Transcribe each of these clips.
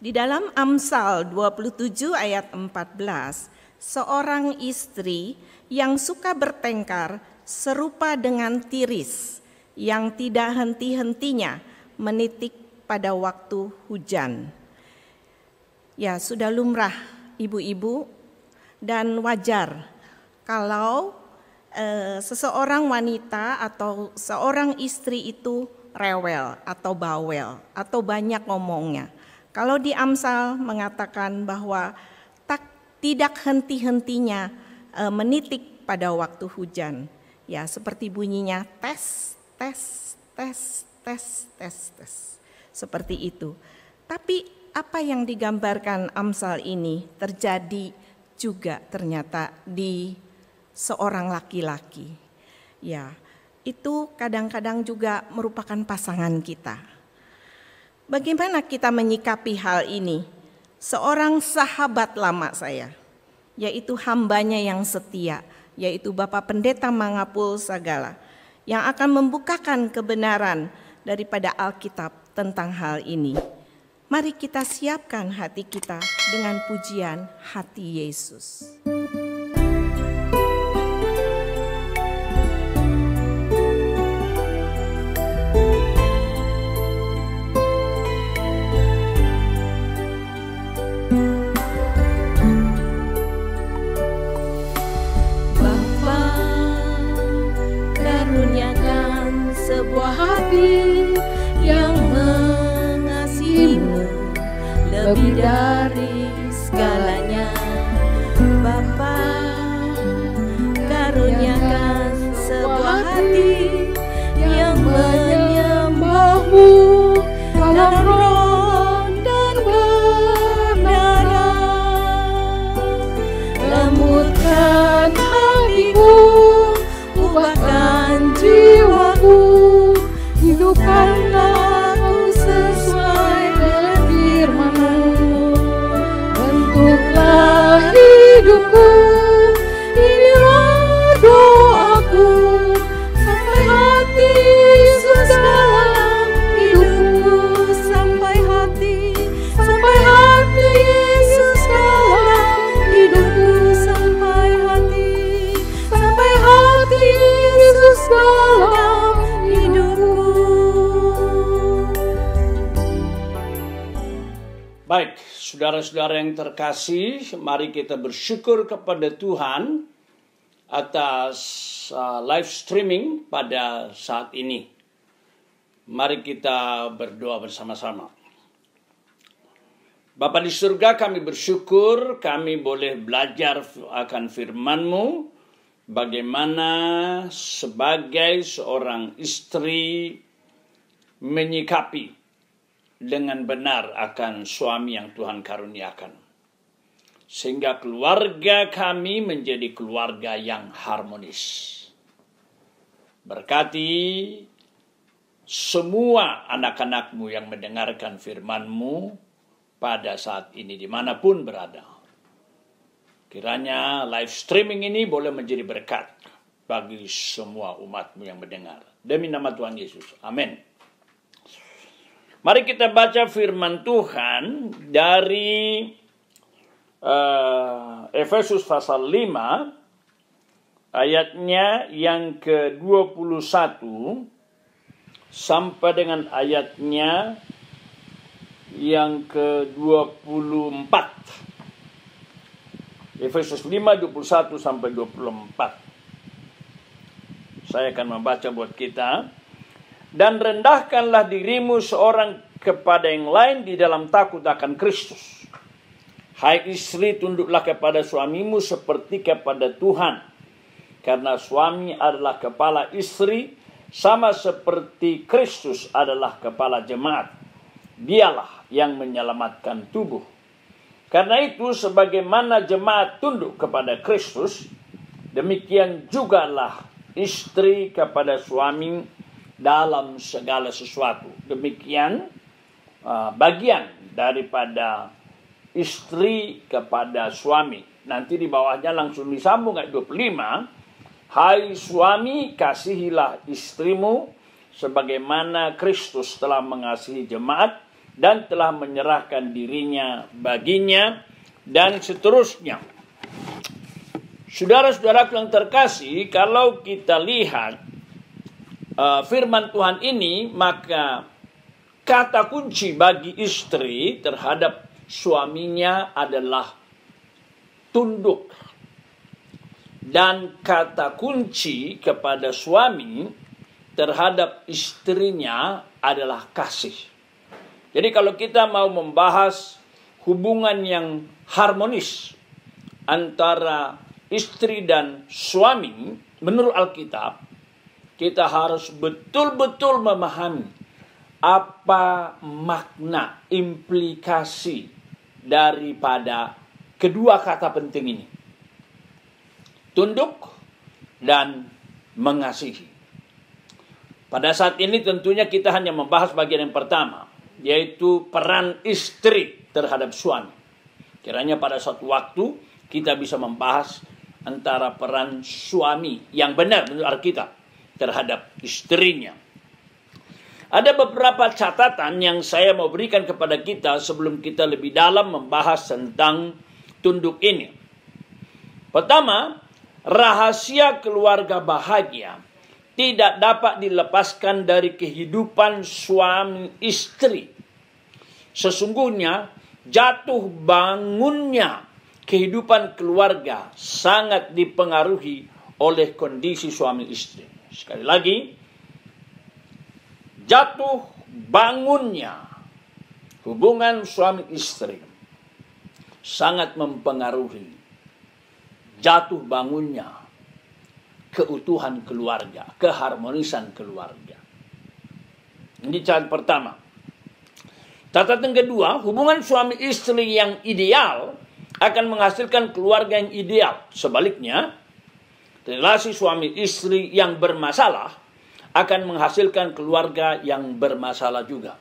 Di dalam Amsal 27 ayat 14, seorang istri yang suka bertengkar serupa dengan tiris yang tidak henti-hentinya menitik pada waktu hujan. Ya, sudah lumrah ibu-ibu dan wajar kalau seseorang wanita atau seorang istri itu rewel atau bawel atau banyak ngomongnya. Kalau di Amsal mengatakan bahwa tidak henti-hentinya menitik pada waktu hujan. Ya, seperti bunyinya tes, tes, tes, tes, tes, tes. Seperti itu. Tapi apa yang digambarkan Amsal ini terjadi juga ternyata di seorang laki-laki. Ya, itu kadang-kadang juga merupakan pasangan kita. Bagaimana kita menyikapi hal ini? Seorang sahabat lama saya, yaitu hambanya yang setia, yaitu Bapak Pendeta Mangapul Sagala, yang akan membukakan kebenaran daripada Alkitab tentang hal ini. Mari kita siapkan hati kita dengan pujian Hati Yesus. Sebuah hati yang mengasihimu lebih dari segalanya. Bapa, karuniakan sebuah hati yang menyembahmu dalam roh dan kebenaran. Lembutkan hatiku, ubahkan jiwaku, hidupkanlah aku sesuai dengan firman-Mu. Bentuklah hidupku, inilah doaku, sampai hati Yesus dalam hidupku, sampai hati Yesus dalam hidupku, sampai hati Yesus dalam hidupku. Baik, saudara-saudara yang terkasih, mari kita bersyukur kepada Tuhan atas live streaming pada saat ini. Mari kita berdoa bersama-sama. Bapa di surga, kami bersyukur kami boleh belajar akan firman-Mu, bagaimana sebagai seorang istri menyikapi dengan benar akan suami yang Tuhan karuniakan. Sehingga keluarga kami menjadi keluarga yang harmonis. Berkati semua anak-anak-Mu yang mendengarkan firman-Mu pada saat ini dimanapun berada. Kiranya live streaming ini boleh menjadi berkat bagi semua umat-Mu yang mendengar. Demi nama Tuhan Yesus. Amin. Mari kita baca firman Tuhan dari Efesus pasal 5 ayatnya yang ke-21 sampai dengan ayatnya yang ke-24. Efesus 5, 21 sampai 24. Saya akan membaca buat kita. Dan rendahkanlah dirimu seorang kepada yang lain di dalam takut akan Kristus. Hai istri, tunduklah kepada suamimu seperti kepada Tuhan. Karena suami adalah kepala istri, sama seperti Kristus adalah kepala jemaat. Dialah yang menyelamatkan tubuh. Karena itu, sebagaimana jemaat tunduk kepada Kristus, demikian jugalah istri kepada suami dalam segala sesuatu. Demikian bagian daripada istri kepada suami. Nanti di bawahnya langsung disambung ayat 25. Hai suami, kasihilah istrimu sebagaimana Kristus telah mengasihi jemaat dan telah menyerahkan dirinya baginya, dan seterusnya. Saudara-saudaraku yang terkasih, kalau kita lihat firman Tuhan ini, maka kata kunci bagi istri terhadap suaminya adalah tunduk. Dan kata kunci kepada suami terhadap istrinya adalah kasih. Jadi kalau kita mau membahas hubungan yang harmonis antara istri dan suami, menurut Alkitab, kita harus betul-betul memahami apa makna, implikasi daripada kedua kata penting ini. Tunduk dan mengasihi. Pada saat ini tentunya kita hanya membahas bagian yang pertama, yaitu peran istri terhadap suami. Kiranya pada suatu waktu kita bisa membahas antara peran suami yang benar menurut Alkitab terhadap istrinya. Ada beberapa catatan yang saya mau berikan kepada kita sebelum kita lebih dalam membahas tentang tunduk ini. Pertama, rahasia keluarga bahagia tidak dapat dilepaskan dari kehidupan suami istri. Sesungguhnya jatuh bangunnya kehidupan keluarga sangat dipengaruhi oleh kondisi suami istri. Sekali lagi, jatuh bangunnya hubungan suami istri sangat mempengaruhi jatuh bangunnya keutuhan keluarga, keharmonisan keluarga. Ini catatan pertama. Catatan kedua, hubungan suami istri yang ideal akan menghasilkan keluarga yang ideal. Sebaliknya, relasi suami istri yang bermasalah akan menghasilkan keluarga yang bermasalah juga.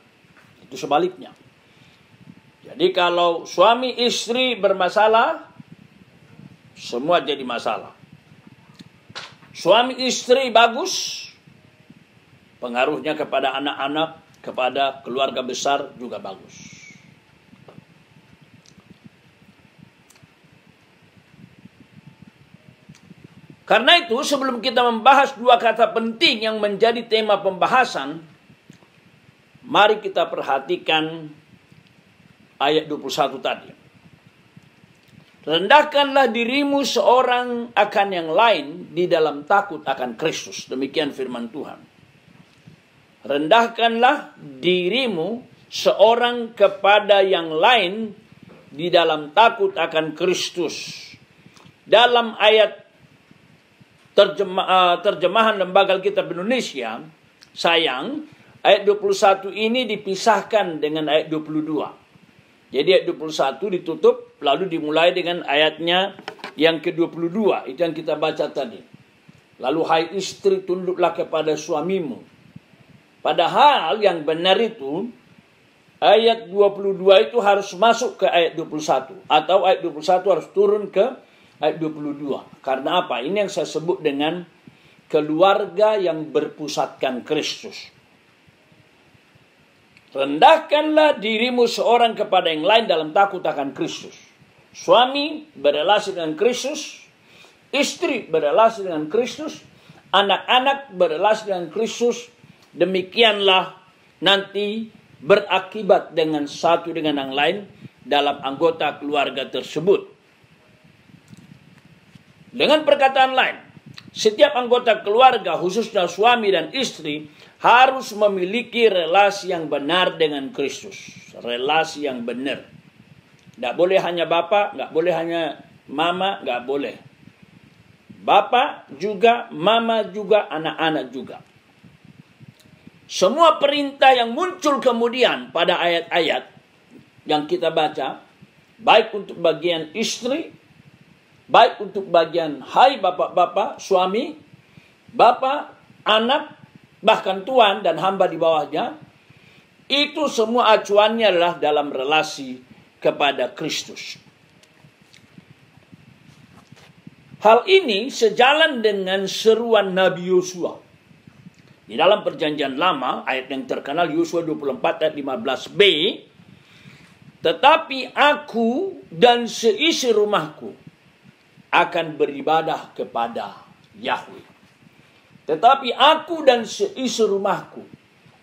Itu sebaliknya. Jadi kalau suami istri bermasalah, semua jadi masalah. Suami istri bagus, pengaruhnya kepada anak-anak, kepada keluarga besar juga bagus. Karena itu sebelum kita membahas dua kata penting yang menjadi tema pembahasan, mari kita perhatikan ayat 21 tadi. Rendahkanlah dirimu seorang akan yang lain di dalam takut akan Kristus. Demikian firman Tuhan. Rendahkanlah dirimu seorang kepada yang lain di dalam takut akan Kristus. Dalam ayat terjemahan Lembaga Alkitab Indonesia, sayang, ayat 21 ini dipisahkan dengan ayat 22. Jadi ayat 21 ditutup, lalu dimulai dengan ayatnya yang ke-22. Itu yang kita baca tadi. Lalu, hai istri, tunduklah kepada suamimu. Padahal yang benar itu, ayat 22 itu harus masuk ke ayat 21. Atau ayat 21 harus turun ke ayat 22. Karena apa? Ini yang saya sebut dengan keluarga yang berpusatkan Kristus. Rendahkanlah dirimu seorang kepada yang lain dalam takut akan Kristus. Suami berelasi dengan Kristus, istri berelasi dengan Kristus, anak-anak berelasi dengan Kristus. Demikianlah nanti berakibat dengan satu dengan yang lain dalam anggota keluarga tersebut. Dengan perkataan lain, setiap anggota keluarga, khususnya suami dan istri, harus memiliki relasi yang benar dengan Kristus. Relasi yang benar. Tidak boleh hanya bapak, tidak boleh hanya mama, tidak boleh. Bapak juga, mama juga, anak-anak juga. Semua perintah yang muncul kemudian pada ayat-ayat yang kita baca, baik untuk bagian istri, baik untuk bagian hai bapak-bapak, suami, bapak, anak, bahkan tuan dan hamba di bawahnya, itu semua acuannya adalah dalam relasi kepada Kristus. Hal ini sejalan dengan seruan Nabi Yosua Di dalam perjanjian lama, ayat yang terkenal Yosua 24 ayat 15b, tetapi aku dan seisi rumahku akan beribadah kepada Yahweh. Tetapi aku dan seisi rumahku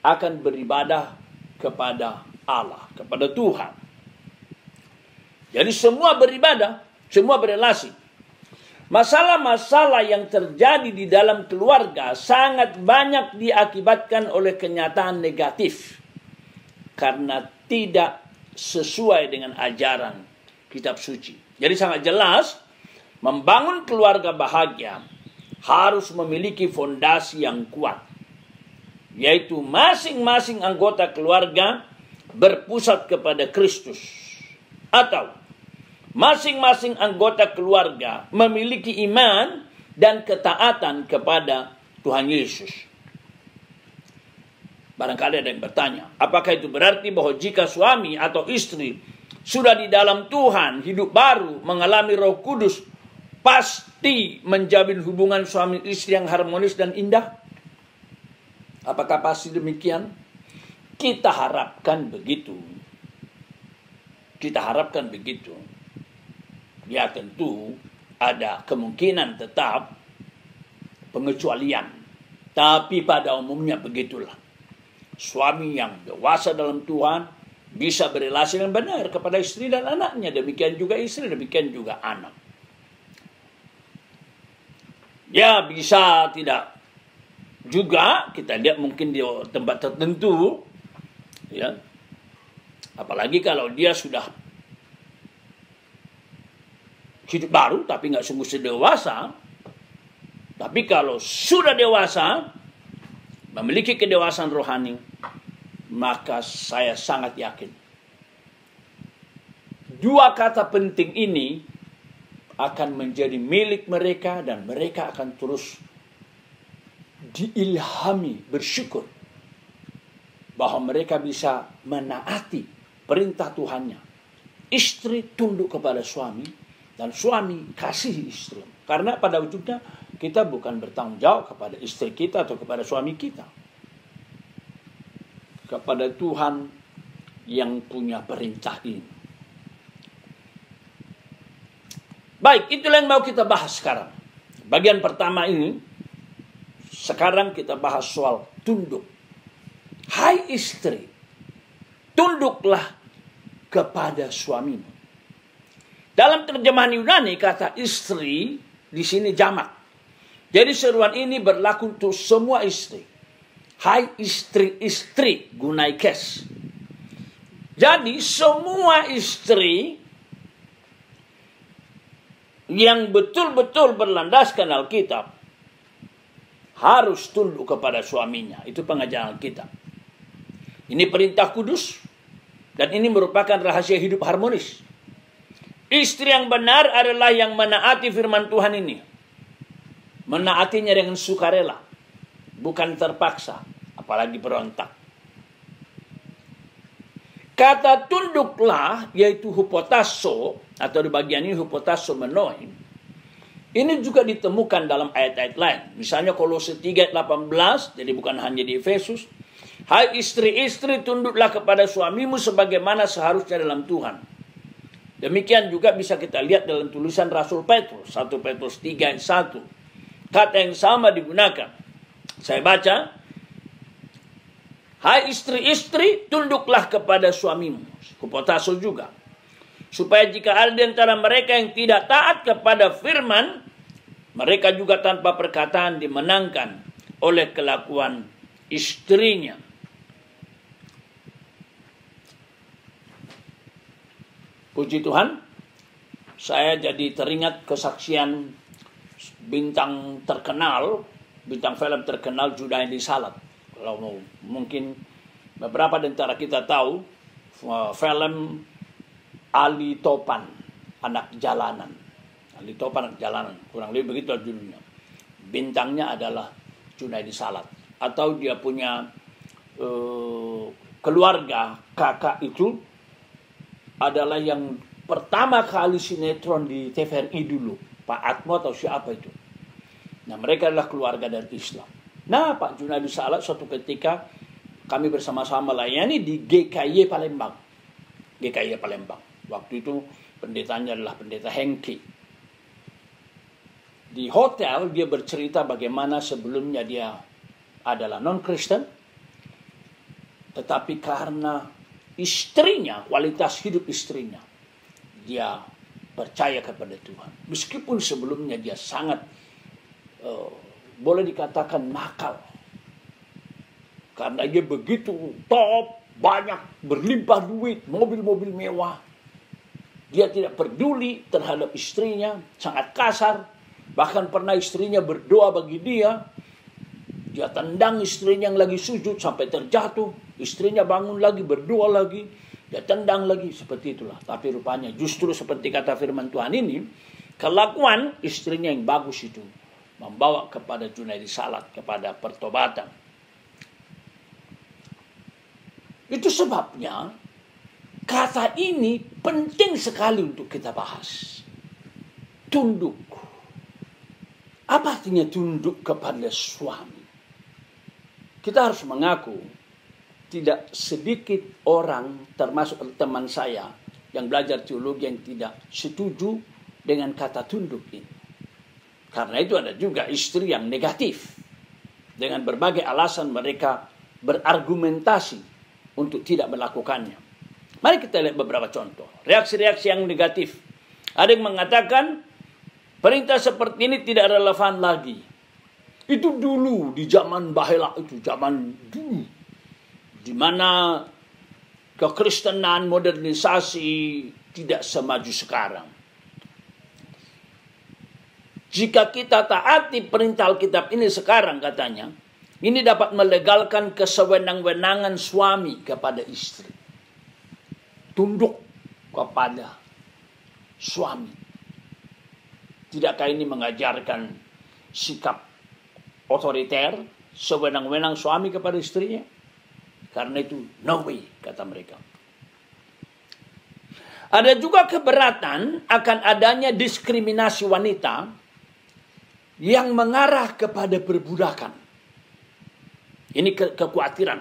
akan beribadah kepada Allah, kepada Tuhan. Jadi semua beribadah, semua berelasi. Masalah-masalah yang terjadi di dalam keluarga sangat banyak diakibatkan oleh kenyataan negatif. Karena tidak sesuai dengan ajaran kitab suci. Jadi sangat jelas, membangun keluarga bahagia harus memiliki fondasi yang kuat. Yaitu masing-masing anggota keluarga berpusat kepada Kristus. Atau masing-masing anggota keluarga memiliki iman dan ketaatan kepada Tuhan Yesus. Barangkali ada yang bertanya, apakah itu berarti bahwa jika suami atau istri sudah di dalam Tuhan, hidup baru, mengalami Roh Kudus, pasti menjalin hubungan suami istri yang harmonis dan indah? Apakah pasti demikian? Kita harapkan begitu. Kita harapkan begitu. Ya tentu ada kemungkinan tetap pengecualian. Tapi pada umumnya begitulah. Suami yang dewasa dalam Tuhan bisa berelasi dengan benar kepada istri dan anaknya. Demikian juga istri, demikian juga anak. Ya bisa tidak juga kita lihat mungkin di tempat tertentu. Ya. Apalagi kalau dia sudah hidup baru tapi nggak sungguh sedewasa. Tapi kalau sudah dewasa, memiliki kedewasaan rohani, maka saya sangat yakin dua kata penting ini akan menjadi milik mereka dan mereka akan terus diilhami bersyukur bahwa mereka bisa menaati perintah Tuhannya. Istri tunduk kepada suami dan suami kasihi istri. Karena pada ujungnya kita bukan bertanggung jawab kepada istri kita atau kepada suami kita. Kepada Tuhan yang punya perintah ini. Baik, itulah yang mau kita bahas sekarang. Bagian pertama ini, sekarang kita bahas soal tunduk. Hai istri, tunduklah kepada suamimu. Dalam terjemahan Yunani kata istri di sini jamak. Jadi seruan ini berlaku untuk semua istri. Hai istri-istri, gunaikes. Jadi semua istri yang betul-betul berlandaskan Alkitab harus tunduk kepada suaminya. Itu pengajaran Alkitab. Ini perintah kudus dan ini merupakan rahasia hidup harmonis. Istri yang benar adalah yang menaati firman Tuhan ini. Menaatinya dengan sukarela, bukan terpaksa, apalagi berontak. Kata tunduklah, yaitu hupotasso, atau di bagian ini hupotasso menoi, ini juga ditemukan dalam ayat-ayat lain. Misalnya Kolose 3 ayat 18, jadi bukan hanya di Efesus. Hai istri-istri, tunduklah kepada suamimu sebagaimana seharusnya dalam Tuhan. Demikian juga bisa kita lihat dalam tulisan Rasul Petrus, 1 Petrus 3 ayat 1. Kata yang sama digunakan. Saya baca. Hai istri-istri, tunduklah kepada suamimu. Hupotasso juga. Supaya jika ada di antara mereka yang tidak taat kepada firman, mereka juga tanpa perkataan dimenangkan oleh kelakuan istrinya. Puji Tuhan, saya jadi teringat kesaksian bintang film terkenal Junaidi Salat. Kalau mungkin beberapa di antara kita tahu film Ali Topan, Anak Jalanan. Ali Topan, Anak Jalanan, kurang lebih begitu judulnya. Bintangnya adalah Junaidi Salat. Atau dia punya keluarga, kakak itu adalah yang pertama kali sinetron di TVRI dulu. Pak Atmo atau siapa itu. Nah mereka adalah keluarga dari Islam. Nah, Pak Junadi Salat suatu ketika kami bersama-sama layani di GKY Palembang. GKY Palembang. Waktu itu pendetanya adalah pendeta Hengki. Di hotel dia bercerita bagaimana sebelumnya dia adalah non-Kristen. Tetapi karena istrinya, kualitas hidup istrinya, dia percaya kepada Tuhan. Meskipun sebelumnya dia sangat boleh dikatakan nakal. Karena dia begitu top, banyak, berlimpah duit, mobil-mobil mewah. Dia tidak peduli terhadap istrinya, sangat kasar. Bahkan pernah istrinya berdoa bagi dia. Dia tendang istrinya yang lagi sujud sampai terjatuh. Istrinya bangun lagi, berdoa lagi. Dia tendang lagi, seperti itulah. Tapi rupanya justru seperti kata firman Tuhan ini, kelakuan istrinya yang bagus itu membawa kepada Junadi Salat, kepada pertobatan. Itu sebabnya kata ini penting sekali untuk kita bahas. Tunduk. Apa artinya tunduk kepada suami? Kita harus mengaku tidak sedikit orang, termasuk teman saya yang belajar teologi, yang tidak setuju dengan kata tunduk ini. Karena itu ada juga istri yang negatif. Dengan berbagai alasan mereka berargumentasi untuk tidak melakukannya. Mari kita lihat beberapa contoh. Reaksi-reaksi yang negatif. Ada yang mengatakan perintah seperti ini tidak relevan lagi. Itu dulu di zaman bahela, itu zaman dulu. Di mana kekristenan, modernisasi tidak semaju sekarang. Jika kita taati perintah Alkitab ini sekarang katanya, ini dapat melegalkan kesewenang-wenangan suami kepada istri. Tunduk kepada suami. Tidakkah ini mengajarkan sikap otoriter, sewenang-wenang suami kepada istrinya? Karena itu no way, kata mereka. Ada juga keberatan akan adanya diskriminasi wanita yang mengarah kepada perbudakan. Ini kekhawatiran.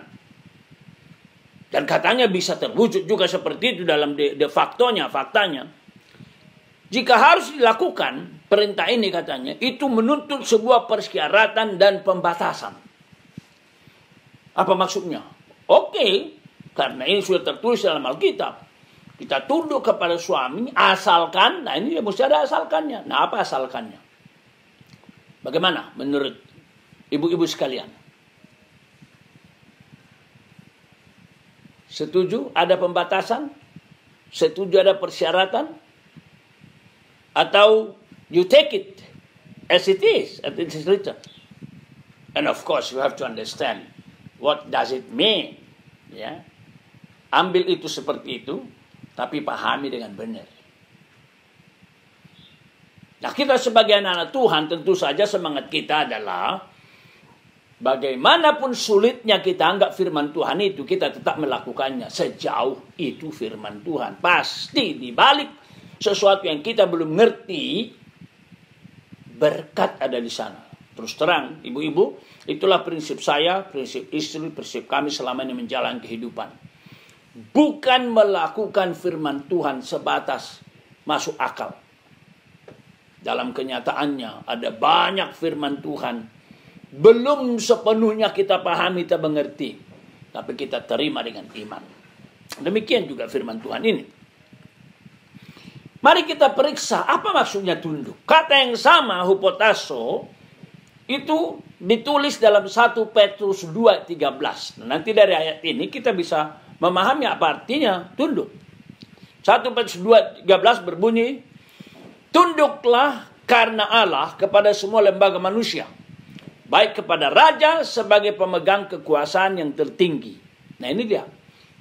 Dan katanya bisa terwujud juga seperti itu dalam faktanya. Jika harus dilakukan perintah ini katanya, itu menuntut sebuah persyaratan dan pembatasan. Apa maksudnya? Oke, karena ini sudah tertulis dalam Alkitab. Kita tunduk kepada suami asalkan, nah ini mesti ada asalkannya. Nah, apa asalkannya? Bagaimana menurut ibu-ibu sekalian? Setuju ada pembatasan? Setuju ada persyaratan? Atau you take it as it is written? And of course you have to understand what does it mean. Ya. Ambil itu seperti itu, tapi pahami dengan benar. Nah, kita sebagai anak Tuhan tentu saja semangat kita adalah bagaimanapun sulitnya kita anggap firman Tuhan itu, kita tetap melakukannya sejauh itu firman Tuhan. Pasti di balik sesuatu yang kita belum ngerti, berkat ada di sana. Terus terang, ibu-ibu, itulah prinsip saya, prinsip istri, prinsip kami selama ini menjalani kehidupan. Bukan melakukan firman Tuhan sebatas masuk akal. Dalam kenyataannya ada banyak firman Tuhan belum sepenuhnya kita pahami, kita mengerti, tapi kita terima dengan iman. Demikian juga firman Tuhan ini. Mari kita periksa apa maksudnya tunduk. Kata yang sama, hupotasso, itu ditulis dalam 1 Petrus 2:13. Nah, nanti dari ayat ini kita bisa memahami apa artinya tunduk. 1 Petrus 2:13 berbunyi, tunduklah karena Allah kepada semua lembaga manusia, baik kepada raja sebagai pemegang kekuasaan yang tertinggi. Nah, ini dia.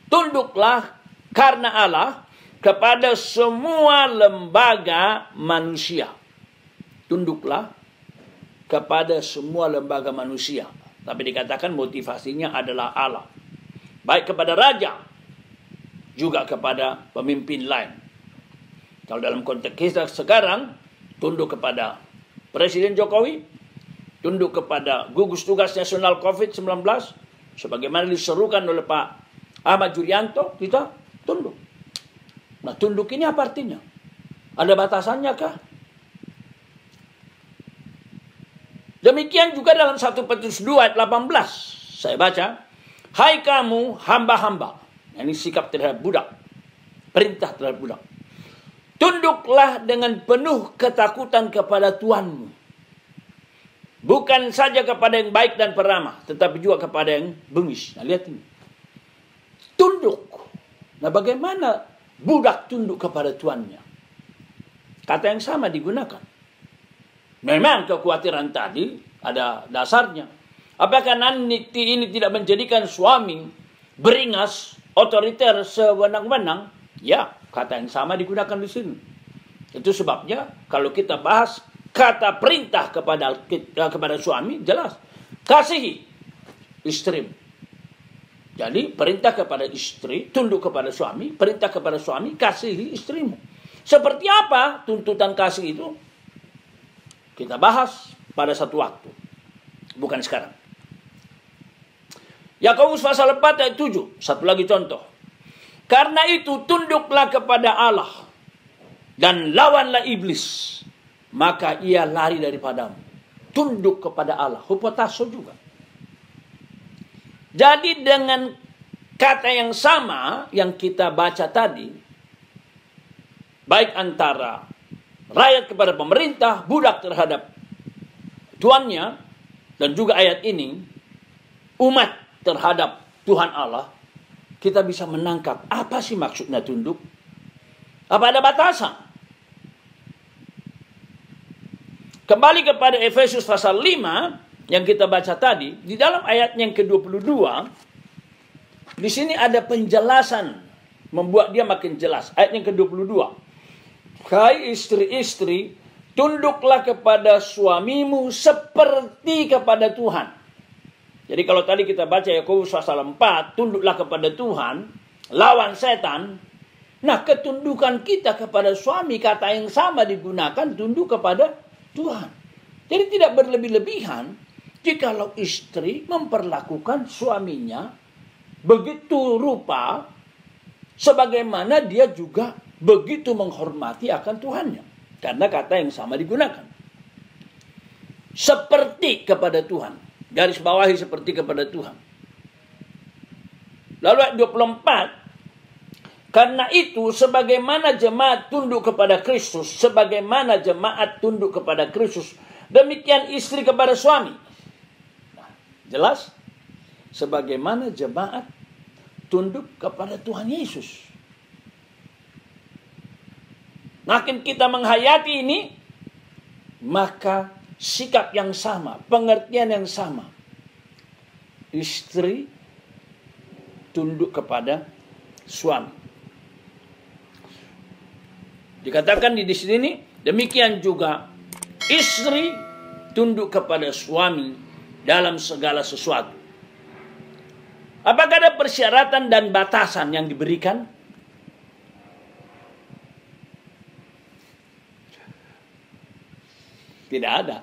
Tunduklah karena Allah kepada semua lembaga manusia. Tunduklah kepada semua lembaga manusia. Tapi dikatakan motivasinya adalah Allah. Baik kepada raja, juga kepada pemimpin lain. Kalau dalam konteks kita sekarang, tunduk kepada Presiden Jokowi, tunduk kepada gugus tugas nasional COVID-19, sebagaimana diserukan oleh Pak Ahmad Yuryanto, kita tunduk. Nah, tunduk ini apa artinya? Ada batasannya kah? Demikian juga dalam 1 Petrus 2 ayat 18. Saya baca, hai kamu hamba-hamba. Ini sikap terhadap budak. Perintah terhadap budak. Tunduklah dengan penuh ketakutan kepada Tuhanmu. Bukan saja kepada yang baik dan peramah, tetapi juga kepada yang bengis. Nah, lihat ini. Tunduk. Nah, bagaimana budak tunduk kepada tuannya? Kata yang sama digunakan. Memang kekhawatiran tadi ada dasarnya. Apakah nanti ini tidak menjadikan suami beringas, otoriter, sewenang-wenang? Ya, kata yang sama digunakan di sini. Itu sebabnya kalau kita bahas kata perintah kepada suami, jelas. Kasihi istri. Jadi perintah kepada istri, tunduk kepada suami, perintah kepada suami, kasihi istrimu. Seperti apa tuntutan kasih itu? Kita bahas pada satu waktu. Bukan sekarang. Yakobus pasal 4 ayat 7. Satu lagi contoh. Karena itu tunduklah kepada Allah. Dan lawanlah iblis. Maka ia lari daripadamu. Tunduk kepada Allah. Hupotasso juga. Jadi dengan kata yang sama yang kita baca tadi. Baik antara rakyat kepada pemerintah, budak terhadap tuannya, dan juga ayat ini, umat terhadap Tuhan Allah, kita bisa menangkap apa sih maksudnya tunduk? Apa ada batasan? Kembali kepada Efesus pasal 5 yang kita baca tadi, di dalam ayat yang ke-22, di sini ada penjelasan, membuat dia makin jelas. Ayat yang ke-22. Hai istri-istri, tunduklah kepada suamimu seperti kepada Tuhan. Jadi kalau tadi kita baca Yakobus pasal 4, tunduklah kepada Tuhan, lawan setan. Nah, ketundukan kita kepada suami, kata yang sama digunakan, tunduk kepada Tuhan. Jadi tidak berlebih-lebihan jikalau istri memperlakukan suaminya begitu rupa sebagaimana dia juga begitu menghormati akan Tuhannya. Karena kata yang sama digunakan. Seperti kepada Tuhan. Garis bawahi seperti kepada Tuhan. Lalu ayat 24. Karena itu sebagaimana jemaat tunduk kepada Kristus. Sebagaimana jemaat tunduk kepada Kristus. Demikian istri kepada suami. Nah, jelas. Sebagaimana jemaat tunduk kepada Tuhan Yesus. Makin kita menghayati ini, maka sikap yang sama, pengertian yang sama. Istri tunduk kepada suami. Dikatakan di sini, demikian juga istri tunduk kepada suami dalam segala sesuatu. Apakah ada persyaratan dan batasan yang diberikan? Tidak ada.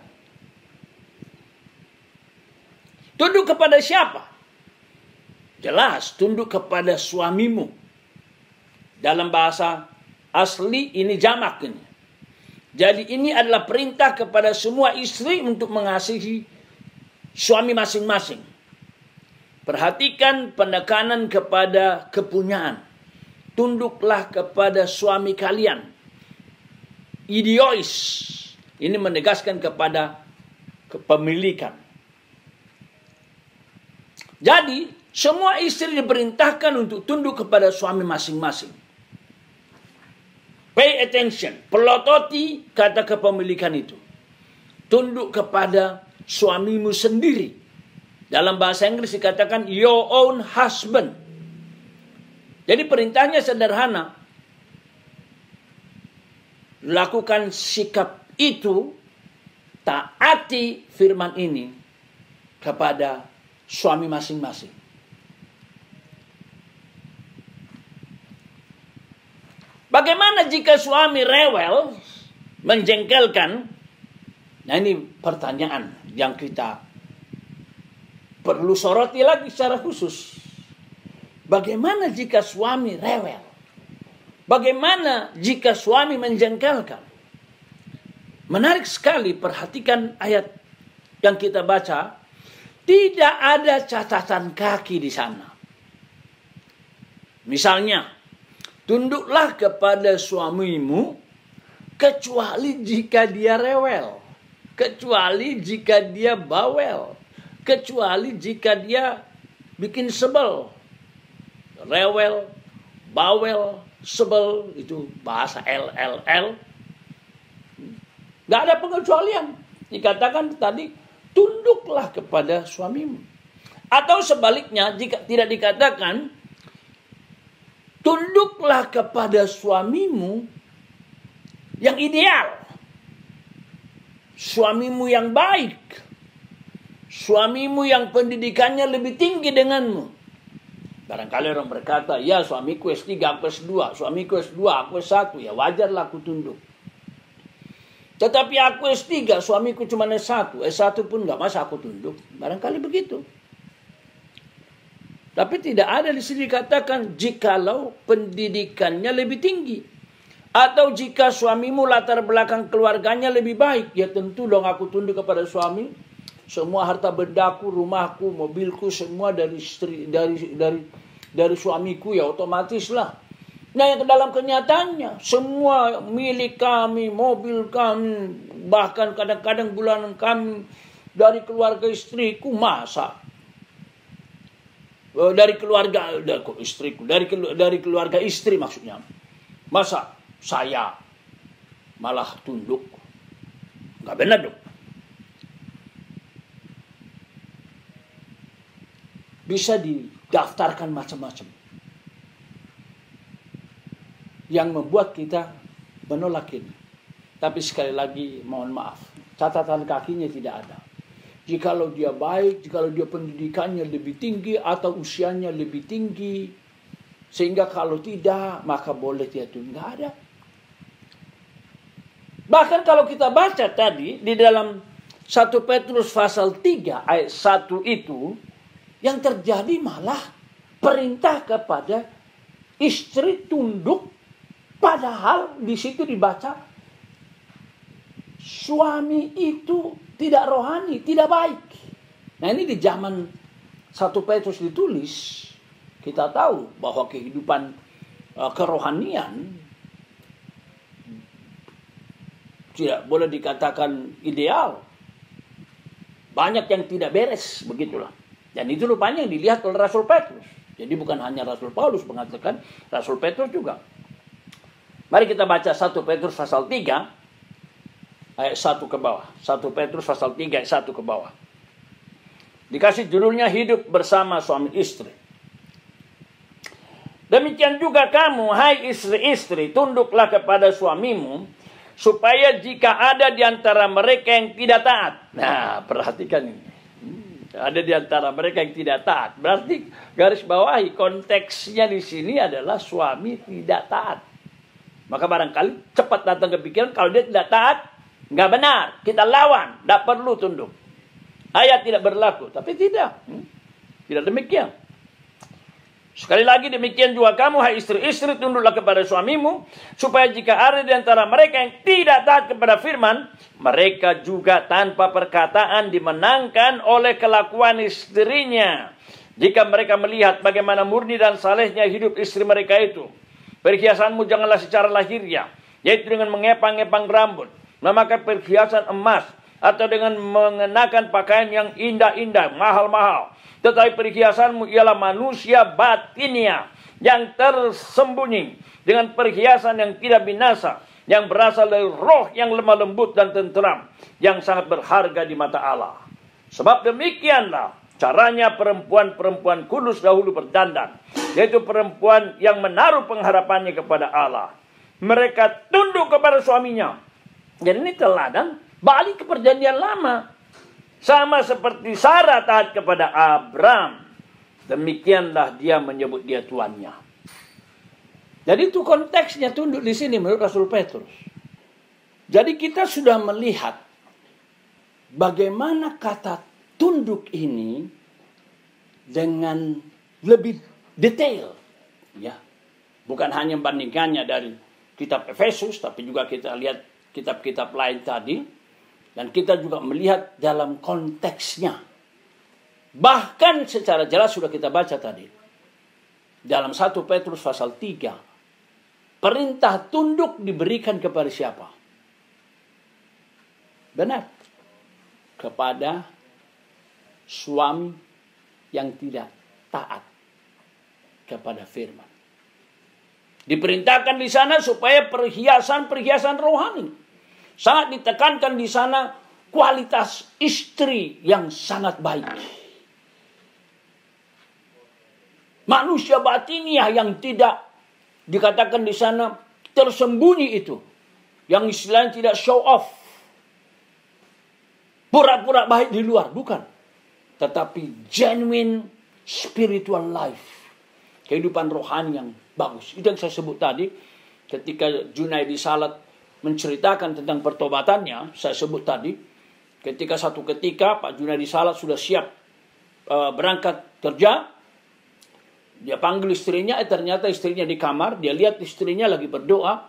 Tunduk kepada siapa? Jelas, tunduk kepada suamimu. Dalam bahasa asli ini jamak ini. Jadi ini adalah perintah kepada semua istri untuk mengasihi suami masing-masing. Perhatikan penekanan kepada kepunyaan. Tunduklah kepada suami kalian. Idiois. Ini menegaskan kepada kepemilikan. Jadi, semua istri diperintahkan untuk tunduk kepada suami masing-masing. Pay attention. Pelototi kata kepemilikan itu. Tunduk kepada suamimu sendiri. Dalam bahasa Inggris dikatakan your own husband. Jadi perintahnya sederhana. Lakukan sikap itu, taati firman ini kepada suami masing-masing. Bagaimana jika suami rewel, menjengkelkan? Nah ini pertanyaan yang kita perlu soroti lagi secara khusus. Bagaimana jika suami rewel? Bagaimana jika suami menjengkelkan? Menarik sekali, perhatikan ayat yang kita baca. Tidak ada catatan kaki di sana. Misalnya, tunduklah kepada suamimu kecuali jika dia rewel, kecuali jika dia bawel, kecuali jika dia bikin sebel. Rewel, bawel, sebel, itu bahasa LLL. Gak ada pengecualian. Dikatakan tadi, tunduklah kepada suamimu. Atau sebaliknya, jika tidak dikatakan, tunduklah kepada suamimu yang ideal. Suamimu yang baik. Suamimu yang pendidikannya lebih tinggi denganmu. Barangkali orang berkata, ya suamiku S3, aku S2. Suamiku S2, aku S1. Ya wajarlah aku tunduk. Tetapi aku S3, suamiku cuma S1. S1 pun gak masa aku tunduk. Barangkali begitu. Tapi tidak ada di sini dikatakan jikalau pendidikannya lebih tinggi. Atau jika suamimu latar belakang keluarganya lebih baik. Ya tentu dong aku tunduk kepada suami. Semua harta bendaku, rumahku, mobilku, semua dari istri, dari suamiku, ya otomatis lah. Nah yang dalam kenyataannya, semua milik kami, mobil kami, bahkan kadang-kadang bulanan kami dari keluarga istriku, masa dari keluarga istriku, dari keluarga istri maksudnya, masa saya malah tunduk? Nggak benar dong. Bisa didaftarkan macam-macam yang membuat kita menolak ini. Tapi sekali lagi mohon maaf, catatan kakinya tidak ada. Jikalau dia baik, jikalau dia pendidikannya lebih tinggi atau usianya lebih tinggi, sehingga kalau tidak maka boleh dia tunduk. Nggak ada. Bahkan kalau kita baca tadi di dalam 1 Petrus pasal 3 ayat 1 itu, yang terjadi malah perintah kepada istri tunduk, padahal di situ dibaca suami itu tidak rohani, tidak baik. Nah ini di zaman 1 Petrus ditulis, kita tahu bahwa kehidupan kerohanian tidak boleh dikatakan ideal. Banyak yang tidak beres, begitulah. Dan itu rupanya yang dilihat oleh Rasul Petrus. Jadi bukan hanya Rasul Paulus mengatakan, Rasul Petrus juga. Mari kita baca 1 Petrus pasal 3 ayat 1 ke bawah. 1 Petrus pasal 3 ayat 1 ke bawah. Dikasih judulnya hidup bersama suami istri. Demikian juga kamu, hai istri-istri, tunduklah kepada suamimu, supaya jika ada di antara mereka yang tidak taat. Nah, perhatikan ini. Ada di antara mereka yang tidak taat. Berarti garis bawahi konteksnya di sini adalah suami tidak taat. Maka barangkali cepat datang ke pikiran kalau dia tidak taat, nggak benar. Kita lawan, tidak perlu tunduk. Ayat tidak berlaku, tapi tidak. Tidak demikian. Sekali lagi demikian juga kamu, hai istri-istri, tunduklah kepada suamimu, supaya jika ada di antara mereka yang tidak taat kepada firman, mereka juga tanpa perkataan dimenangkan oleh kelakuan istrinya. Jika mereka melihat bagaimana murni dan salehnya hidup istri mereka itu. Perhiasanmu janganlah secara lahiriah, yaitu dengan mengepang-epang rambut, memakai perhiasan emas, atau dengan mengenakan pakaian yang indah-indah, mahal-mahal. Tetapi perhiasanmu ialah manusia batinnya yang tersembunyi dengan perhiasan yang tidak binasa, yang berasal dari roh yang lemah lembut dan tenteram, yang sangat berharga di mata Allah. Sebab demikianlah caranya perempuan-perempuan kudus dahulu berdandan, yaitu perempuan yang menaruh pengharapannya kepada Allah. Mereka tunduk kepada suaminya. Jadi ini teladan balik ke perjanjian lama. Sama seperti Sarah taat kepada Abram. Demikianlah dia menyebut dia tuannya. Jadi itu konteksnya tunduk di sini menurut Rasul Petrus. Jadi kita sudah melihat bagaimana kata tunduk ini dengan lebih detail, ya. Bukan hanya membandingkannya dari kitab Efesus, tapi juga kita lihat kitab-kitab lain tadi, dan kita juga melihat dalam konteksnya. Bahkan secara jelas sudah kita baca tadi dalam 1 Petrus pasal 3, perintah tunduk diberikan kepada siapa? Benar, kepada suami yang tidak taat kepada firman. Diperintahkan di sana supaya perhiasan rohani. Sangat ditekankan di sana kualitas istri yang sangat baik. Manusia batiniah yang tidak dikatakan di sana tersembunyi itu. Yang istilahnya tidak show off. Pura-pura baik di luar, bukan. Tetapi genuine spiritual life. Kehidupan rohani yang bagus. Itu yang saya sebut tadi. Ketika Junaidi Salat menceritakan tentang pertobatannya, saya sebut tadi. Ketika satu ketika Pak Junaidi Salat sudah siap berangkat kerja. Dia panggil istrinya, ternyata istrinya di kamar. Dia lihat istrinya lagi berdoa.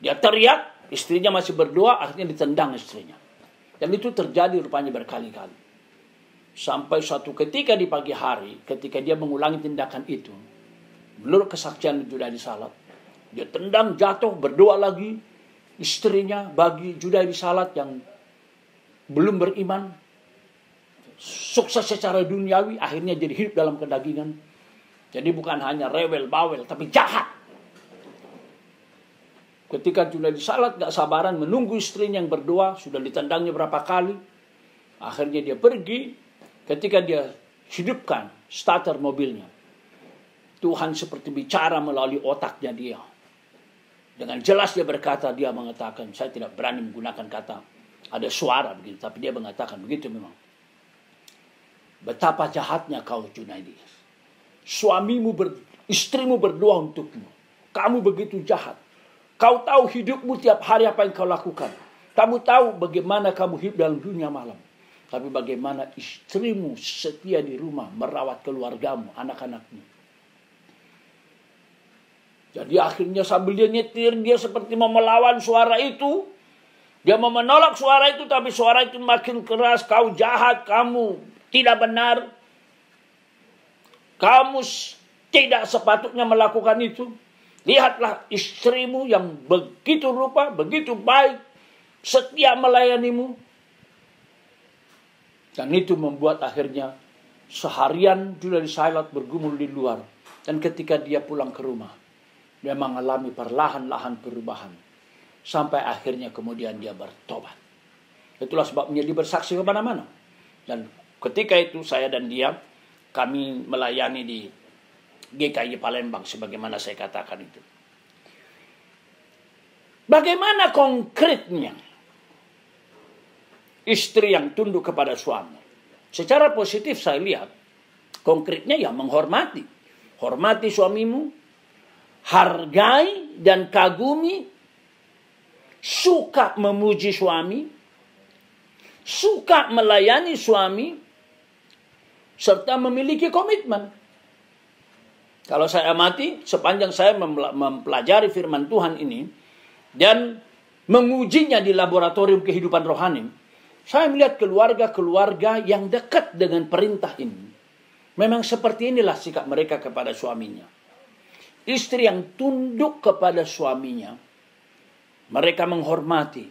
Dia teriak, istrinya masih berdoa, akhirnya ditendang istrinya. Dan itu terjadi rupanya berkali-kali. Sampai suatu ketika di pagi hari, ketika dia mengulangi tindakan itu, menurut kesaksian Junaidi Salat, dia tendang, jatuh, berdoa lagi. Istrinya bagi Junaidi Salat yang belum beriman, sukses secara duniawi, akhirnya jadi hidup dalam kedagingan. Jadi bukan hanya rewel, bawel, tapi jahat. Ketika Junaidi Salat gak sabaran menunggu istrinya yang berdoa, sudah ditendangnya berapa kali. Akhirnya dia pergi. Ketika dia hidupkan starter mobilnya, Tuhan seperti bicara melalui otaknya dia. Dengan jelas dia berkata, dia mengatakan, saya tidak berani menggunakan kata ada suara begitu, tapi dia mengatakan begitu memang. Betapa jahatnya kau Junaidi. Istrimu berdoa untukmu. Kamu begitu jahat. Kau tahu hidupmu tiap hari apa yang kau lakukan. Kamu tahu bagaimana kamu hidup dalam dunia malam. Tapi bagaimana istrimu setia di rumah merawat keluargamu, anak-anakmu. Jadi akhirnya sambil dia nyetir, dia seperti mau melawan suara itu. Dia mau menolak suara itu, tapi suara itu makin keras. Kau jahat, kamu tidak benar. Kamu tidak sepatutnya melakukan itu. Lihatlah istrimu yang begitu rupa, begitu baik, setia melayanimu. Dan itu membuat akhirnya seharian Junaidi Salat bergumul di luar. Dan ketika dia pulang ke rumah, dia mengalami perlahan-lahan perubahan. Sampai akhirnya kemudian dia bertobat. Itulah sebabnya dia bersaksi kemana-mana. Dan ketika itu saya dan dia, kami melayani di GKI Palembang sebagaimana saya katakan itu. Bagaimana konkretnya istri yang tunduk kepada suami? Secara positif saya lihat konkretnya ya menghormati. Hormati suamimu, hargai dan kagumi, suka memuji suami, suka melayani suami, serta memiliki komitmen. Kalau saya amati, sepanjang saya mempelajari firman Tuhan ini, dan mengujinya di laboratorium kehidupan rohani, saya melihat keluarga-keluarga yang dekat dengan perintah ini. Memang seperti inilah sikap mereka kepada suaminya. Istri yang tunduk kepada suaminya, mereka menghormati,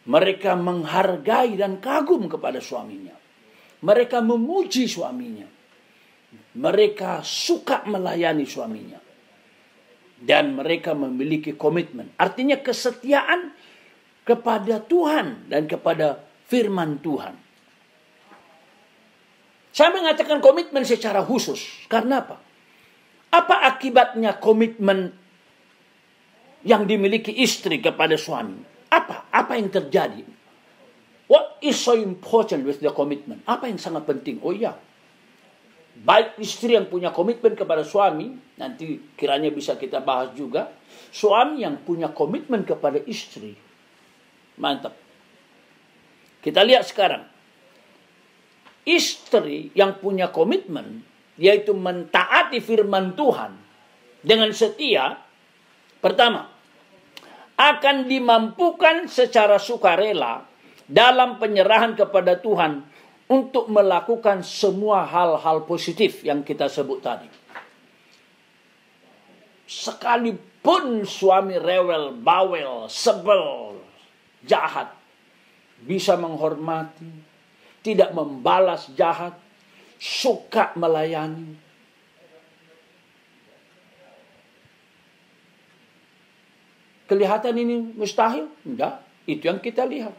mereka menghargai dan kagum kepada suaminya. Mereka memuji suaminya. Mereka suka melayani suaminya. Dan mereka memiliki komitmen. Artinya kesetiaan kepada Tuhan dan kepada firman Tuhan. Saya mengatakan komitmen secara khusus. Karena apa? Apa akibatnya komitmen yang dimiliki istri kepada suami? Apa yang terjadi? What is so important with the commitment? Apa yang sangat penting? Oh iya, baik istri yang punya komitmen kepada suami, nanti kiranya bisa kita bahas juga. Suami yang punya komitmen kepada istri, mantap. Kita lihat sekarang istri yang punya komitmen, yaitu mentaati firman Tuhan dengan setia, pertama, akan dimampukan secara sukarela dalam penyerahan kepada Tuhan untuk melakukan semua hal-hal positif yang kita sebut tadi. Sekalipun suami rewel, bawel, sebel, jahat, bisa menghormati, tidak membalas jahat, suka melayani. Kelihatan ini mustahil? Enggak, itu yang kita lihat.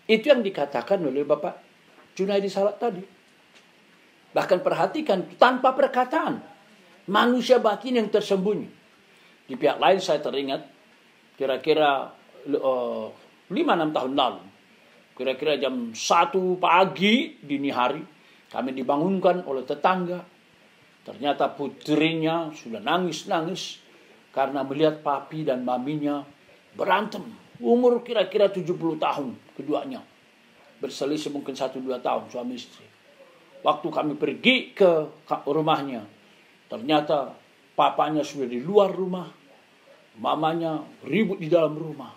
Itu yang dikatakan oleh Bapak Junaidi Salat tadi. Bahkan perhatikan, tanpa perkataan, manusia batin yang tersembunyi. Di pihak lain saya teringat, kira-kira 5-6 tahun lalu, kira-kira jam 1 pagi dini hari, kami dibangunkan oleh tetangga. Ternyata putrinya sudah nangis-nangis karena melihat papi dan maminya berantem. Umur kira-kira 70 tahun keduanya. Berselisih mungkin 1-2 tahun suami istri. Waktu kami pergi ke rumahnya, ternyata papanya sudah di luar rumah, mamanya ribut di dalam rumah.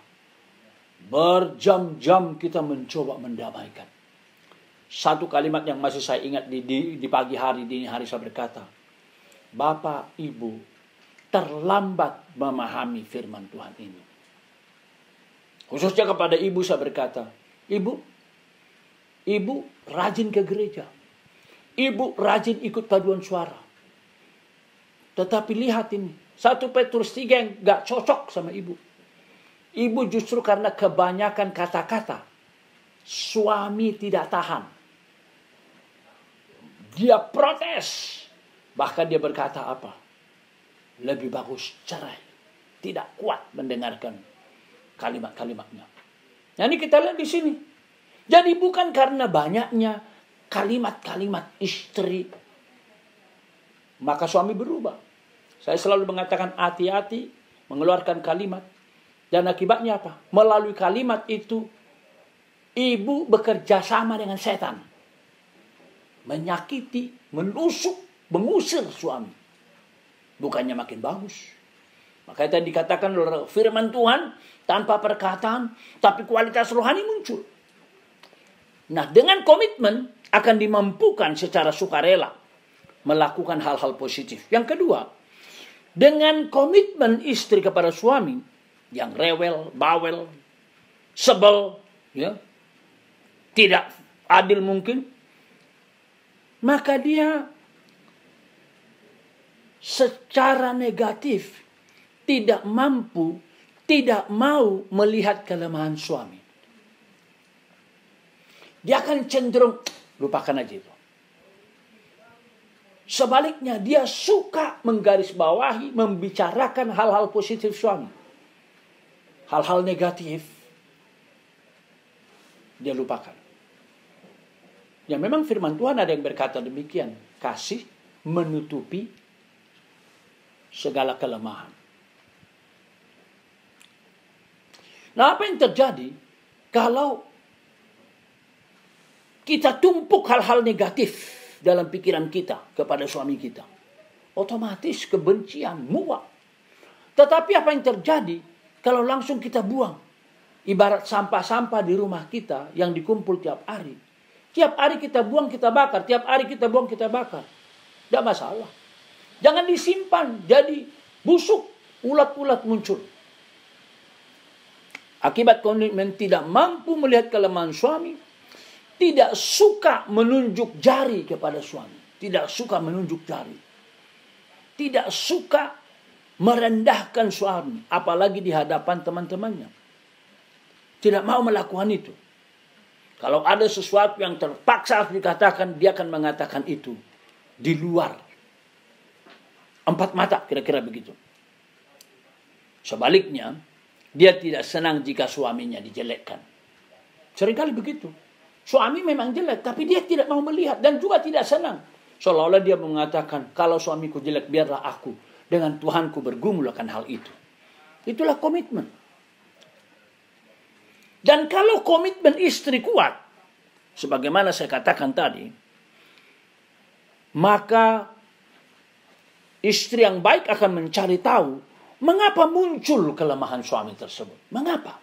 Berjam-jam kita mencoba mendamaikan. Satu kalimat yang masih saya ingat di pagi hari, dini hari saya berkata, Bapak, Ibu, terlambat memahami firman Tuhan ini. Khususnya kepada ibu saya berkata, Ibu rajin ke gereja. Ibu rajin ikut paduan suara. Tetapi lihat ini, 1 Petrus 3 yang gak cocok sama ibu. Ibu justru karena kebanyakan kata-kata, suami tidak tahan. Dia protes. Bahkan dia berkata apa? Lebih bagus cerai. Tidak kuat mendengarkan kalimat-kalimatnya. Nah, ini kita lihat di sini. Jadi bukan karena banyaknya kalimat-kalimat istri, maka suami berubah. Saya selalu mengatakan hati-hati mengeluarkan kalimat. Dan akibatnya apa? Melalui kalimat itu, ibu bekerja sama dengan setan. Menyakiti, menusuk, mengusir suami. Bukannya makin bagus. Makanya tadi dikatakan oleh firman Tuhan, tanpa perkataan, tapi kualitas rohani muncul. Nah, dengan komitmen akan dimampukan secara sukarela melakukan hal-hal positif. Yang kedua, dengan komitmen istri kepada suami yang rewel, bawel, sebel, ya, tidak adil mungkin, maka dia secara negatif tidak mampu, tidak mau melihat kelemahan suami. Dia akan cenderung lupakan aja itu. Sebaliknya dia suka menggarisbawahi, membicarakan hal-hal positif suami. Hal-hal negatif dia lupakan. Ya memang firman Tuhan ada yang berkata demikian. Kasih menutupi segala kelemahan. Nah, apa yang terjadi kalau kita tumpuk hal-hal negatif dalam pikiran kita kepada suami kita? Otomatis kebencian, muak. Tetapi apa yang terjadi kalau langsung kita buang? Ibarat sampah-sampah di rumah kita yang dikumpul tiap hari. Tiap hari kita buang, kita bakar. Tiap hari kita buang, kita bakar. Tidak masalah. Jangan disimpan, jadi busuk, ulat-ulat muncul. Akibat komitmen tidak mampu melihat kelemahan suami, tidak suka menunjuk jari kepada suami, tidak suka menunjuk jari, tidak suka merendahkan suami, apalagi di hadapan teman-temannya. Tidak mau melakukan itu. Kalau ada sesuatu yang terpaksa harus dikatakan, dia akan mengatakan itu di luar. 4 mata, kira-kira begitu. Sebaliknya, dia tidak senang jika suaminya dijelekkan. Seringkali begitu. Suami memang jelek, tapi dia tidak mau melihat dan juga tidak senang. Seolah-olah dia mengatakan, kalau suamiku jelek, biarlah aku dengan Tuhanku bergumul akan hal itu. Itulah komitmen. Dan kalau komitmen istri kuat, sebagaimana saya katakan tadi, maka istri yang baik akan mencari tahu mengapa muncul kelemahan suami tersebut. Mengapa?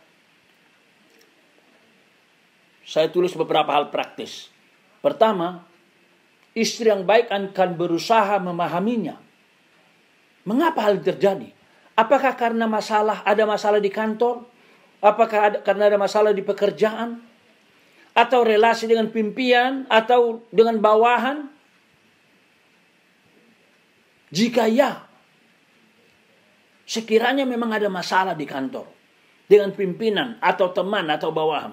Saya tulis beberapa hal praktis. Pertama, istri yang baik akan berusaha memahaminya. Mengapa hal terjadi? Apakah karena ada masalah di kantor? Apakah karena ada masalah di pekerjaan? Atau relasi dengan pimpinan? Atau dengan bawahan? Jika ya, sekiranya memang ada masalah di kantor dengan pimpinan atau teman atau bawahan,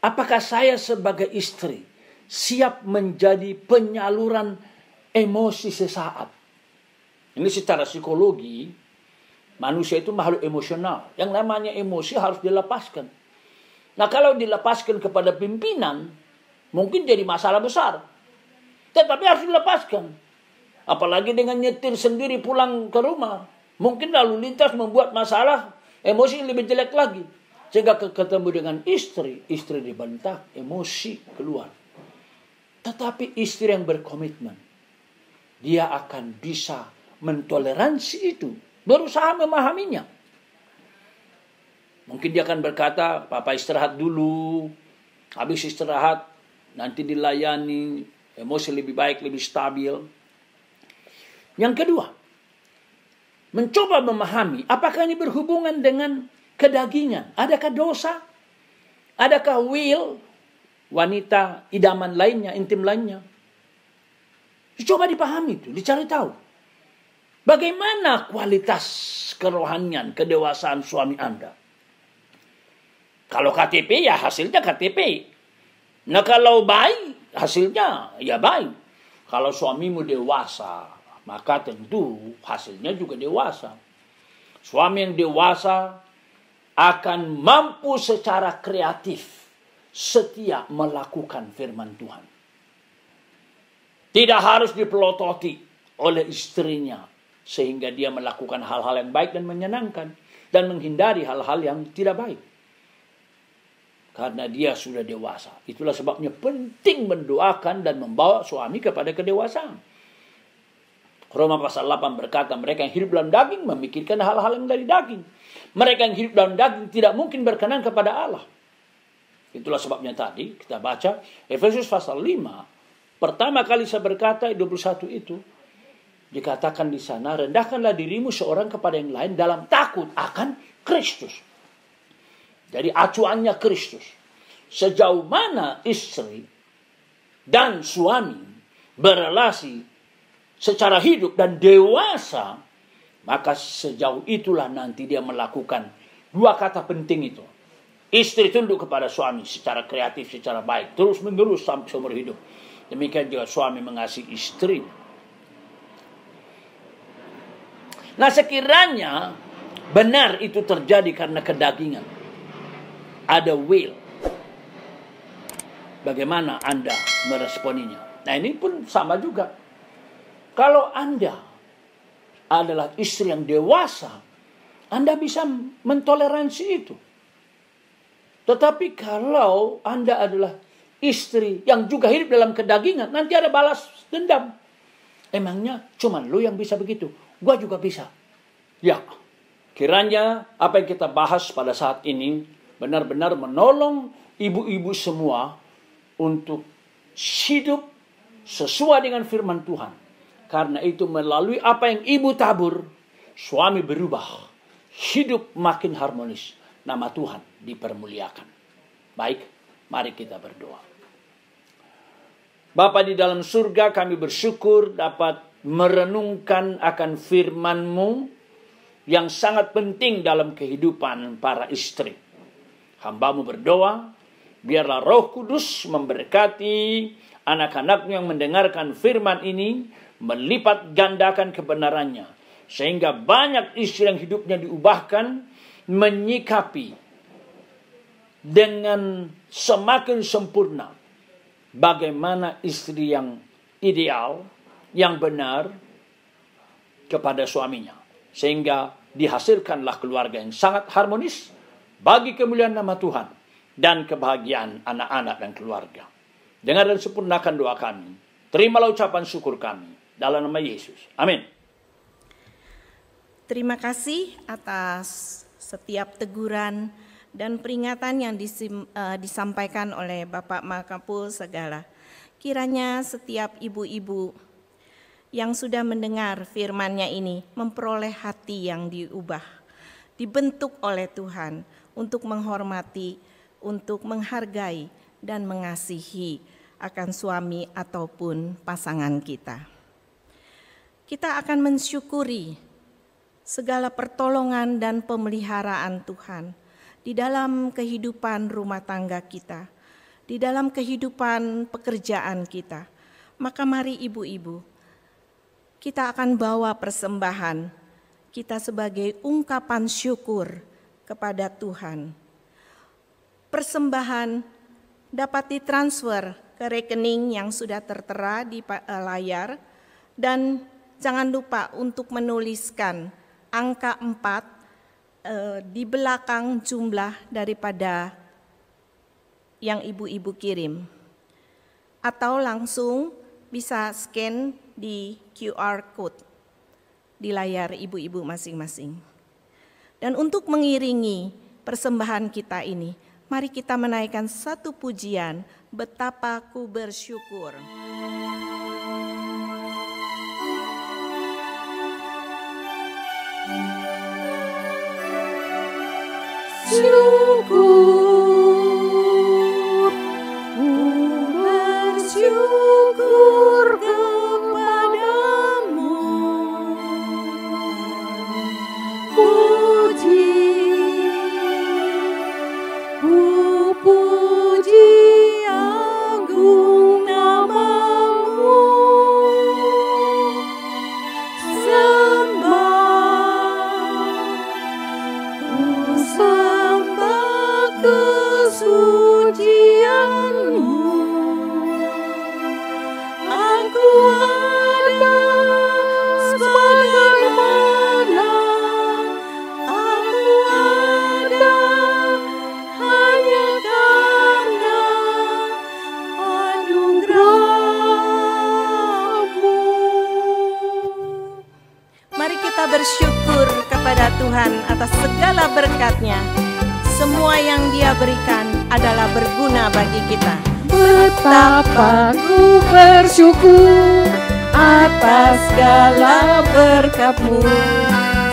apakah saya sebagai istri siap menjadi penyaluran emosi sesaat? Ini secara psikologi, manusia itu makhluk emosional. Yang namanya emosi harus dilepaskan. Nah, kalau dilepaskan kepada pimpinan, mungkin jadi masalah besar. Tetapi harus dilepaskan. Apalagi dengan nyetir sendiri pulang ke rumah. Mungkin lalu lintas membuat masalah, emosi lebih jelek lagi. Sehingga ketemu dengan istri dibentak, emosi keluar. Tetapi istri yang berkomitmen, dia akan bisa mentoleransi itu, berusaha memahaminya. Mungkin dia akan berkata, "Papa istirahat dulu, habis istirahat nanti dilayani, emosi lebih baik, lebih stabil." Yang kedua, mencoba memahami apakah ini berhubungan dengan kedagingan. Adakah dosa? Adakah will wanita idaman lainnya, intim lainnya? Coba dipahami itu, dicari tahu. Bagaimana kualitas kerohanian, kedewasaan suami Anda? Kalau KTP ya hasilnya KTP. Nah kalau baik hasilnya ya baik. Kalau suamimu dewasa, maka tentu hasilnya juga dewasa. Suami yang dewasa akan mampu secara kreatif setia melakukan firman Tuhan. Tidak harus dipelototi oleh istrinya sehingga dia melakukan hal-hal yang baik dan menyenangkan dan menghindari hal-hal yang tidak baik. Karena dia sudah dewasa. Itulah sebabnya penting mendoakan dan membawa suami kepada kedewasaan. Roma pasal 8 berkata, mereka yang hidup dalam daging memikirkan hal-hal yang dari daging. Mereka yang hidup dalam daging tidak mungkin berkenan kepada Allah. Itulah sebabnya tadi kita baca Efesus pasal 5. Pertama kali saya berkata 21 itu. Dikatakan di sana, rendahkanlah dirimu seorang kepada yang lain dalam takut akan Kristus. Jadi acuannya Kristus. Sejauh mana istri dan suami berelasi secara hidup dan dewasa, maka sejauh itulah nanti dia melakukan dua kata penting itu. Istri tunduk kepada suami secara kreatif, secara baik, terus menerus sampai seumur hidup. Demikian juga suami mengasihi istri. Nah, sekiranya benar itu terjadi karena kedagingan, ada will, bagaimana Anda meresponinya? Nah, ini pun sama juga. Kalau Anda adalah istri yang dewasa, Anda bisa mentoleransi itu. Tetapi kalau Anda adalah istri yang juga hidup dalam kedagingan, nanti ada balas dendam. Emangnya cuman lu yang bisa begitu? Gua juga bisa. Ya, kiranya apa yang kita bahas pada saat ini benar-benar menolong ibu-ibu semua untuk hidup sesuai dengan firman Tuhan. Karena itu melalui apa yang ibu tabur, suami berubah. Hidup makin harmonis. Nama Tuhan dipermuliakan. Baik, mari kita berdoa. Bapa di dalam surga, kami bersyukur dapat merenungkan akan firman-Mu yang sangat penting dalam kehidupan para istri. Hamba-Mu berdoa, biarlah Roh Kudus memberkati anak-anak-Mu yang mendengarkan firman ini, melipat gandakan kebenarannya. Sehingga banyak istri yang hidupnya diubahkan, menyikapi dengan semakin sempurna bagaimana istri yang ideal, yang benar kepada suaminya. Sehingga dihasilkanlah keluarga yang sangat harmonis bagi kemuliaan nama Tuhan dan kebahagiaan anak-anak dan keluarga. Dengar dan sempurnakan doa kami. Terimalah ucapan syukur kami. Dalam nama Yesus. Amin. Terima kasih atas setiap teguran dan peringatan yang disampaikan oleh Bapak Makapul segala. Kiranya setiap ibu-ibu yang sudah mendengar firman-Nya ini memperoleh hati yang diubah, dibentuk oleh Tuhan untuk menghormati, untuk menghargai dan mengasihi akan suami ataupun pasangan kita. Kita akan mensyukuri segala pertolongan dan pemeliharaan Tuhan di dalam kehidupan rumah tangga kita, di dalam kehidupan pekerjaan kita. Maka mari ibu-ibu, kita akan bawa persembahan kita sebagai ungkapan syukur kepada Tuhan. Persembahan dapat ditransfer ke rekening yang sudah tertera di layar, dan jangan lupa untuk menuliskan angka 4 di belakang jumlah daripada yang ibu-ibu kirim. Atau langsung bisa scan di QR code di layar ibu-ibu masing-masing. Dan untuk mengiringi persembahan kita ini, mari kita menaikkan satu pujian, Betapa Ku Bersyukur. Syukur, ku bersyukur kepadamu. Puji agung namamu. Sembah kesucianmu. Aku ada sebagaimana aku ada, hanya karena anugerah-Mu. Mari kita bersyukur kepada Tuhan atas segala berkat-Nya. Semua yang Dia berikan adalah berguna bagi kita. Betapa ku bersyukur atas segala berkat-Mu.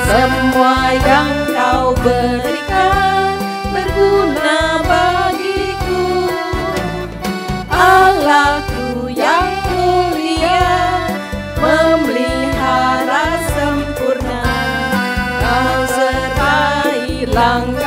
Semua yang Kau berikan berguna bagiku. Allahku yang mulia, memelihara sempurna. Kau sertai langkah